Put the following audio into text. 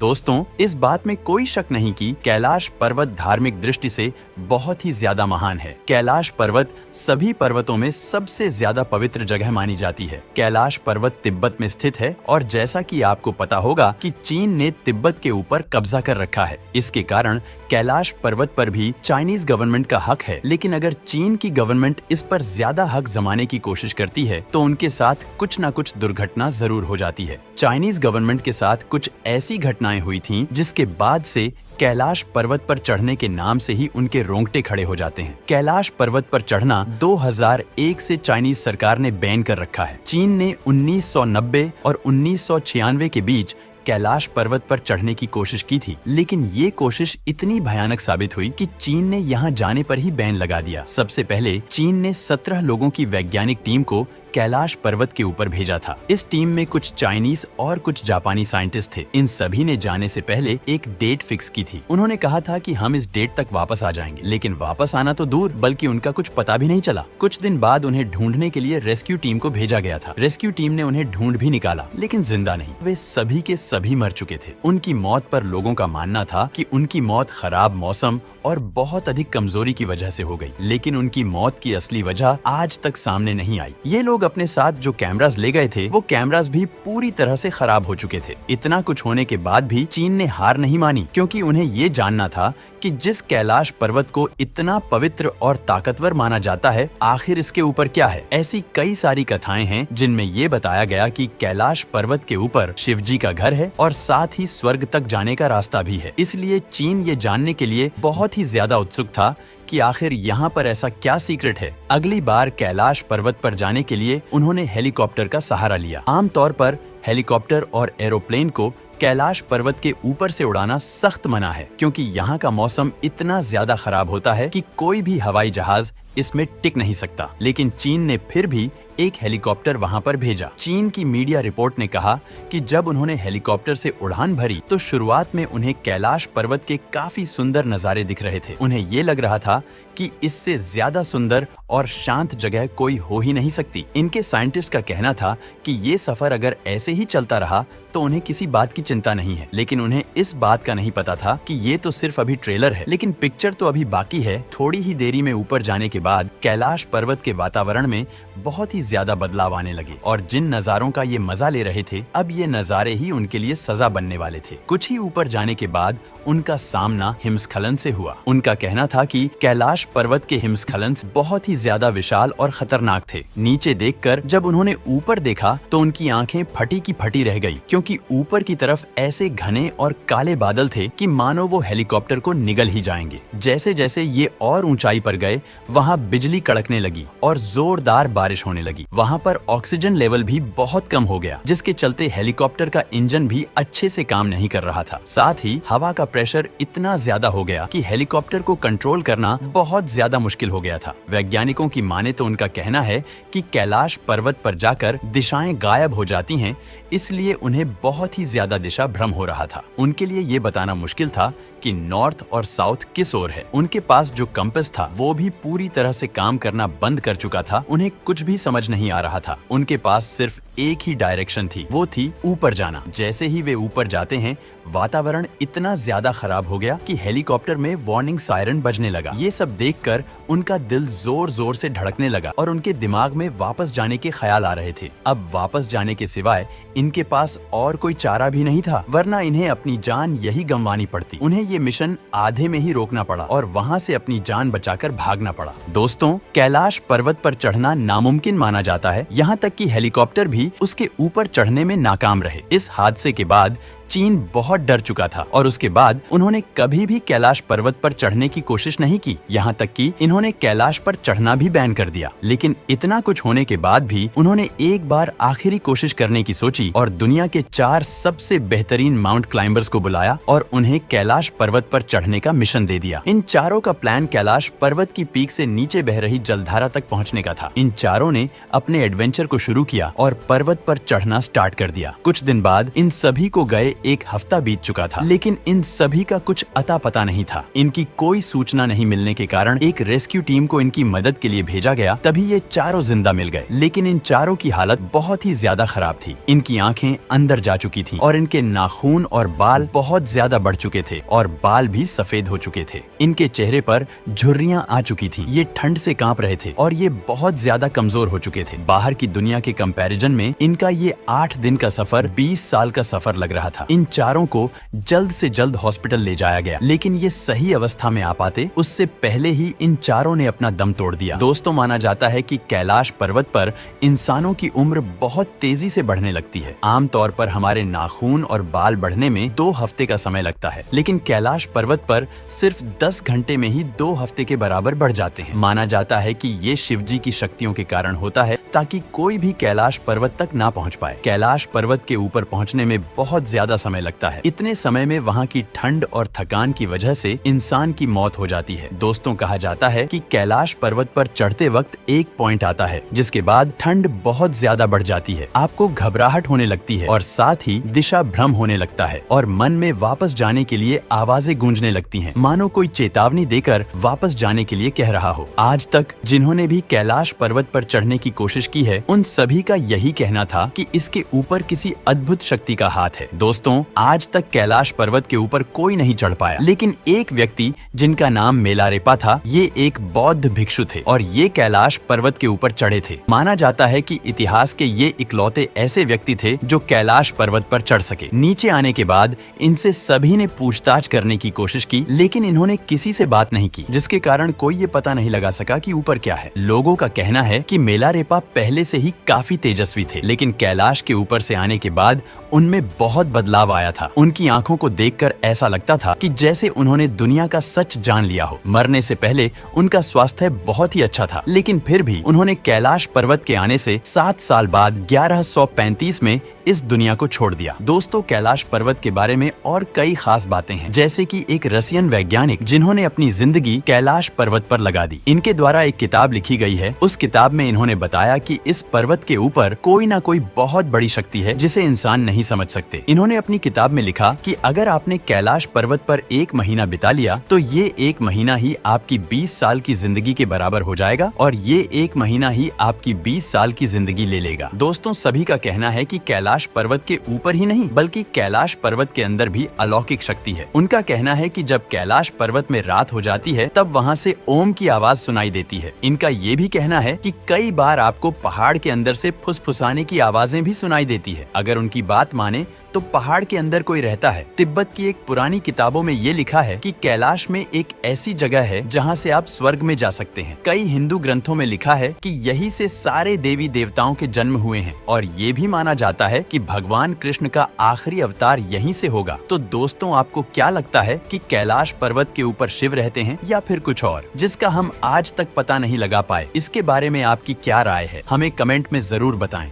दोस्तों, इस बात में कोई शक नहीं कि कैलाश पर्वत धार्मिक दृष्टि से बहुत ही ज्यादा महान है। कैलाश पर्वत सभी पर्वतों में सबसे ज्यादा पवित्र जगह मानी जाती है। कैलाश पर्वत तिब्बत में स्थित है और जैसा कि आपको पता होगा कि चीन ने तिब्बत के ऊपर कब्जा कर रखा है। इसके कारण कैलाश पर्वत पर भी चाइनीज गवर्नमेंट का हक है, लेकिन अगर चीन की गवर्नमेंट इस पर ज्यादा हक जमाने की कोशिश करती है तो उनके साथ कुछ न कुछ दुर्घटना जरूर हो जाती है। चाइनीज गवर्नमेंट के साथ कुछ ऐसी घटनाएं हुई थीं जिसके बाद से कैलाश पर्वत पर चढ़ने के नाम से ही उनके रोंगटे खड़े हो जाते हैं। कैलाश पर्वत पर चढ़ना 2001 से चाइनीज सरकार ने बैन कर रखा है। चीन ने 1990 और 1996 के बीच कैलाश पर्वत पर चढ़ने की कोशिश की थी, लेकिन ये कोशिश इतनी भयानक साबित हुई कि चीन ने यहाँ जाने पर ही बैन लगा दिया। सबसे पहले चीन ने 17 लोगों की वैज्ञानिक टीम को कैलाश पर्वत के ऊपर भेजा था। इस टीम में कुछ चाइनीज और कुछ जापानी साइंटिस्ट थे। इन सभी ने जाने से पहले एक डेट फिक्स की थी। उन्होंने कहा था कि हम इस डेट तक वापस आ जाएंगे, लेकिन वापस आना तो दूर, बल्कि उनका कुछ पता भी नहीं चला। कुछ दिन बाद उन्हें ढूंढने के लिए रेस्क्यू टीम को भेजा गया था। रेस्क्यू टीम ने उन्हें ढूंढ भी निकाला, लेकिन जिंदा नहीं। वे सभी के सभी मर चुके थे। उनकी मौत पर लोगों का मानना था कि उनकी मौत खराब मौसम और बहुत अधिक कमजोरी की वजह से हो गई, लेकिन उनकी मौत की असली वजह आज तक सामने नहीं आई। ये लोग अपने साथ जो कैमरास ले गए थे, वो कैमरास भी पूरी तरह से खराब हो चुके थे। इतना कुछ होने के बाद भी चीन ने हार नहीं मानी, क्योंकि उन्हें ये जानना था कि जिस कैलाश पर्वत को इतना पवित्र और ताकतवर माना जाता है, आखिर इसके ऊपर क्या है। ऐसी कई सारी कथाएं हैं जिनमें ये बताया गया कि कैलाश पर्वत के ऊपर शिव जी का घर है और साथ ही स्वर्ग तक जाने का रास्ता भी है। इसलिए चीन ये जानने के लिए बहुत ही ज्यादा उत्सुक था कि आखिर यहाँ पर ऐसा क्या सीक्रेट है। अगली बार कैलाश पर्वत पर जाने के लिए उन्होंने हेलीकॉप्टर का सहारा लिया। आमतौर पर हेलीकॉप्टर और एरोप्लेन को कैलाश पर्वत के ऊपर से उड़ाना सख्त मना है, क्योंकि यहाँ का मौसम इतना ज्यादा खराब होता है कि कोई भी हवाई जहाज इसमें टिक नहीं सकता। लेकिन चीन ने फिर भी एक हेलीकॉप्टर वहां पर भेजा। चीन की मीडिया रिपोर्ट ने कहा कि जब उन्होंने हेलीकॉप्टर से उड़ान भरी तो शुरुआत में उन्हें कैलाश पर्वत के काफी सुंदर नजारे दिख रहे थे। उन्हें ये लग रहा था कि इससे ज्यादा सुंदर और शांत जगह कोई हो ही नहीं सकती। इनके साइंटिस्ट का कहना था कि ये सफर अगर ऐसे ही चलता रहा तो उन्हें किसी बात की चिंता नहीं है, लेकिन उन्हें इस बात का नहीं पता था कि ये तो सिर्फ अभी ट्रेलर है, लेकिन पिक्चर तो अभी बाकी है। थोड़ी ही देरी में ऊपर जाने के बाद कैलाश पर्वत के वातावरण में बहुत ही ज्यादा बदलाव आने लगे और जिन नजारों का ये मजा ले रहे थे, अब ये नजारे ही उनके लिए सजा बनने वाले थे। कुछ ही ऊपर जाने के बाद उनका सामना हिमस्खलन से हुआ। उनका कहना था कि कैलाश पर्वत के हिमस्खलन बहुत ही ज्यादा विशाल और खतरनाक थे। नीचे देखकर जब उन्होंने ऊपर देखा तो उनकी आंखें फटी की फटी रह गई, क्योंकि ऊपर की तरफ ऐसे घने और काले बादल थे कि मानो वो हेलीकॉप्टर को निगल ही जाएंगे। जैसे जैसे ये और ऊंचाई पर गए, वहाँ बिजली कड़कने लगी और जोरदार बारिश होने लगी। वहाँ पर ऑक्सीजन लेवल भी बहुत कम हो गया, जिसके चलते हेलीकॉप्टर का इंजन भी अच्छे से काम नहीं कर रहा था। साथ ही हवा का प्रेशर इतना ज्यादा हो गया कि हेलीकॉप्टर को कंट्रोल करना बहुत ज्यादा मुश्किल हो गया था। वैज्ञानिकों की माने तो उनका कहना है कि कैलाश पर्वत पर जाकर दिशाएं गायब हो जाती हैं, इसलिए उन्हें बहुत ही ज्यादा दिशा भ्रम हो रहा था। उनके लिए ये बताना मुश्किल था कि नॉर्थ और साउथ किस ओर है। उनके पास जो कंपास था वो भी पूरी तरह से काम करना बंद कर चुका था। उन्हें कुछ भी समझ नहीं आ रहा था। उनके पास सिर्फ एक ही डायरेक्शन थी, वो थी ऊपर जाना। जैसे ही वे ऊपर जाते हैं, वातावरण इतना ज्यादा खराब हो गया कि हेलीकॉप्टर में वार्निंग सायरन बजने लगा। ये सब देखकर उनका दिल जोर जोर से धड़कने लगा और उनके दिमाग में वापस जाने के ख्याल आ रहे थे। अब वापस जाने के सिवाय इनके पास और कोई चारा भी नहीं था, वरना इन्हें अपनी जान यही गंवानी पड़ती। उन्हें ये मिशन आधे में ही रोकना पड़ा और वहाँ से अपनी जान बचाकर भागना पड़ा। दोस्तों, कैलाश पर्वत पर चढ़ना नामुमकिन माना जाता है, यहाँ तक कि हेलीकॉप्टर भी उसके ऊपर चढ़ने में नाकाम रहे। इस हादसे के बाद चीन बहुत डर चुका था और उसके बाद उन्होंने कभी भी कैलाश पर्वत पर चढ़ने की कोशिश नहीं की। यहाँ तक कि इन्होंने कैलाश पर चढ़ना भी बैन कर दिया। लेकिन इतना कुछ होने के बाद भी उन्होंने एक बार आखिरी कोशिश करने की सोची और दुनिया के 4 सबसे बेहतरीन माउंट क्लाइंबर्स को बुलाया और उन्हें कैलाश पर्वत पर चढ़ने का मिशन दे दिया। इन चारों का प्लान कैलाश पर्वत की पीक से नीचे बह रही जलधारा तक पहुँचने का था। इन चारों ने अपने एडवेंचर को शुरू किया और पर्वत पर चढ़ना स्टार्ट कर दिया। कुछ दिन बाद इन सभी को गए 1 हफ्ता बीत चुका था, लेकिन इन सभी का कुछ अता पता नहीं था। इनकी कोई सूचना नहीं मिलने के कारण एक रेस्क्यू टीम को इनकी मदद के लिए भेजा गया। तभी ये चारों जिंदा मिल गए, लेकिन इन चारों की हालत बहुत ही ज्यादा खराब थी। इनकी आंखें अंदर जा चुकी थीं और इनके नाखून और बाल बहुत ज्यादा बढ़ चुके थे और बाल भी सफेद हो चुके थे। इनके चेहरे पर झुर्रियां आ चुकी थीं। ये ठंड से कांप रहे थे और ये बहुत ज्यादा कमजोर हो चुके थे। बाहर की दुनिया के कंपैरिजन में इनका ये 8 दिन का सफर 20 साल का सफर लग रहा था। इन चारों को जल्द से जल्द हॉस्पिटल ले जाया गया, लेकिन ये सही अवस्था में आ पाते उससे पहले ही इन चारों ने अपना दम तोड़ दिया। दोस्तों, माना जाता है कि कैलाश पर्वत पर इंसानों की उम्र बहुत तेजी से बढ़ने लगती है। आमतौर पर हमारे नाखून और बाल बढ़ने में 2 हफ्ते का समय लगता है, लेकिन कैलाश पर्वत पर सिर्फ 10 घंटे में ही 2 हफ्ते के बराबर बढ़ जाते हैं। माना जाता है कि ये शिवजी की शक्तियों के कारण होता है, ताकि कोई भी कैलाश पर्वत तक ना पहुंच पाए। कैलाश पर्वत के ऊपर पहुंचने में बहुत ज्यादा समय लगता है। इतने समय में वहां की ठंड और थकान की वजह से इंसान की मौत हो जाती है। दोस्तों, कहा जाता है कि कैलाश पर्वत पर चढ़ते वक्त एक पॉइंट आता है, जिसके बाद ठंड बहुत ज्यादा बढ़ जाती है। आपको घबराहट होने लगती है और साथ ही दिशा भ्रम होने लगता है और मन में वापस जाने के लिए आवाजें गूंजने लगती हैं, मानो कोई चेतावनी देकर वापस जाने के लिए कह रहा हो। आज तक जिन्होंने भी कैलाश पर्वत पर चढ़ने की कोशिश की है, उन सभी का यही कहना था कि इसके ऊपर किसी अद्भुत शक्ति का हाथ है। दोस्तों, आज तक कैलाश पर्वत के ऊपर कोई नहीं चढ़ पाया, लेकिन एक व्यक्ति जिनका नाम मेलारेपा था, ये एक बौद्ध भिक्षु थे और ये कैलाश पर्वत के ऊपर चढ़े थे। माना जाता है कि इतिहास के ये इकलौते ऐसे व्यक्ति थे जो कैलाश पर्वत पर चढ़ सके। नीचे आने के बाद इनसे सभी ने पूछताछ करने की कोशिश की, लेकिन इन्होंने किसी से बात नहीं की, जिसके कारण कोई ये पता नहीं लगा सका कि ऊपर क्या है। लोगों का कहना है कि मेलारेपा पहले से ही काफी तेजस्वी थे, लेकिन कैलाश के ऊपर से आने के बाद उनमें बहुत बदलाव आया था। उनकी आंखों को देखकर ऐसा लगता था कि जैसे उन्होंने दुनिया का सच जान लिया हो। मरने से पहले उनका स्वास्थ्य बहुत ही अच्छा था, लेकिन फिर भी उन्होंने कैलाश पर्वत के आने से 7 साल बाद 1135 में इस दुनिया को छोड़ दिया। दोस्तों, कैलाश पर्वत के बारे में और कई खास बातें हैं, जैसे कि एक रसियन वैज्ञानिक जिन्होंने अपनी जिंदगी कैलाश पर्वत पर लगा दी। इनके द्वारा एक किताब लिखी गई है। उस किताब में इन्होंने बताया कि इस पर्वत के ऊपर कोई ना कोई बहुत बड़ी शक्ति है जिसे इंसान नहीं समझ सकते। इन्होंने अपनी किताब में लिखा कि अगर आपने कैलाश पर्वत पर 1 महीना बिता लिया तो ये 1 महीना ही आपकी 20 साल की जिंदगी के बराबर हो जाएगा और ये 1 महीना ही आपकी 20 साल की जिंदगी ले लेगा। दोस्तों, सभी का कहना है कि कैलाश पर्वत के ऊपर ही नहीं बल्कि कैलाश पर्वत के अंदर भी अलौकिक शक्ति है। उनका कहना है कि जब कैलाश पर्वत में रात हो जाती है तब वहाँ से ओम की आवाज सुनाई देती है। इनका ये भी कहना है कि कई बार आपको पहाड़ के अंदर से फुसफुसाने की आवाजें भी सुनाई देती है। अगर उनकी बात माने तो पहाड़ के अंदर कोई रहता है। तिब्बत की एक पुरानी किताबों में ये लिखा है कि कैलाश में एक ऐसी जगह है जहाँ से आप स्वर्ग में जा सकते हैं। कई हिंदू ग्रंथों में लिखा है कि यहीं से सारे देवी देवताओं के जन्म हुए हैं और ये भी माना जाता है कि भगवान कृष्ण का आखिरी अवतार यहीं से होगा। तो दोस्तों, आपको क्या लगता है कि कैलाश पर्वत के ऊपर शिव रहते हैं या फिर कुछ और, जिसका हम आज तक पता नहीं लगा पाए? इसके बारे में आपकी क्या राय है? हमें कमेंट में जरूर बताएं।